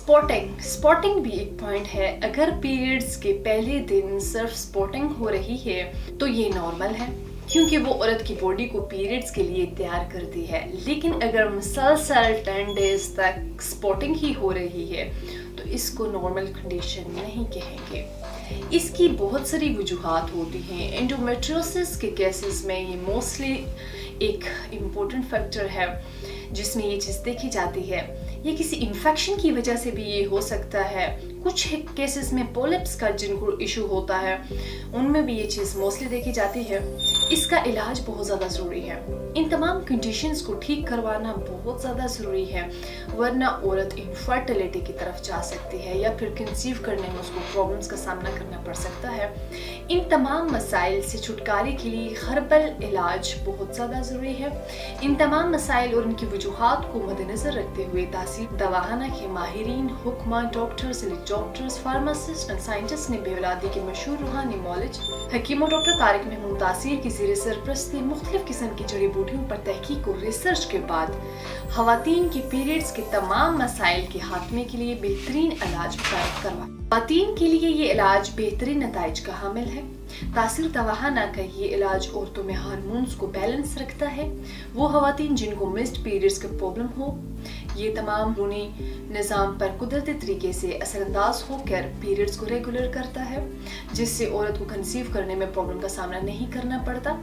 Spotting भी एक point है। अगर पीरियड्स के पहले दिन सिर्फ स्पॉटिंग हो रही है तो ये नॉर्मल है, क्योंकि वो औरत की बॉडी को पीरियड्स के लिए तैयार करती है। लेकिन अगर मुसलसल 10 डेज तक स्पॉटिंग ही हो रही है तो इसको नॉर्मल कंडीशन नहीं कहेंगे। इसकी बहुत सारी वजूहात होती हैं। एंडोमेट्रियोसिस के केसेस में ये मोस्टली एक इम्पोर्टेंट फैक्टर है जिसमें ये चीज़ देखी जाती है। ये किसी इन्फेक्शन की वजह से भी ये हो सकता है। कुछ केसेस में पॉलिप्स का जिनको इशू होता है उनमें भी ये चीज़ मोस्टली देखी जाती है। इसका इलाज बहुत ज़्यादा ज़रूरी है। इन तमाम कंडीशंस को ठीक करवाना बहुत ज़्यादा ज़रूरी है, वरना औरत इनफर्टिलिटी की तरफ जा सकती है या फिर कंसीव करने में उसको प्रॉब्लम्स का सामना करना पड़ सकता है। इन तमाम मसाइल से छुटकारे के लिए हर्बल इलाज बहुत ज़्यादा ज़रूरी है। इन तमाम मसाइल और उनकी वजूहात को मद्देनज़र रखते हुए तासीर दवाखाना के माहिरीन, हुक्मा, डॉक्टर्स, फार्मासिस्ट और साइंटिस्ट ने बेवलादी के मशहूर रूहानी मौलिज हकीम और डॉक्टर तारिक महमूद तासीर की ज़ेर सरपरस्ती मुख्तलिफ किस्म की जड़ी बूटियों पर तहकीक और रिसर्च के बाद ख़वातीन की पीरियड्स के तमाम मसाइल के खात्मे के लिए बेहतरीन इलाज मुतय्यर करवा। ख़वातीन के लिए ये इलाज बेहतरीन नताइज का हामिल है। तासीर दवाखाना का ये इलाज औरतों में हार्मोन्स को बैलेंस रखता है। वो ख़वातीन जिनको मिस्ड पीरियड्स का प्रॉब्लम हो, ये तमाम रूनी निज़ाम पर कुदरती तरीके से असरअंदाज होकर पीरियड्स को रेगुलर करता है, जिससे औरत को कंसीव करने में प्रॉब्लम का सामना नहीं करना पड़ता।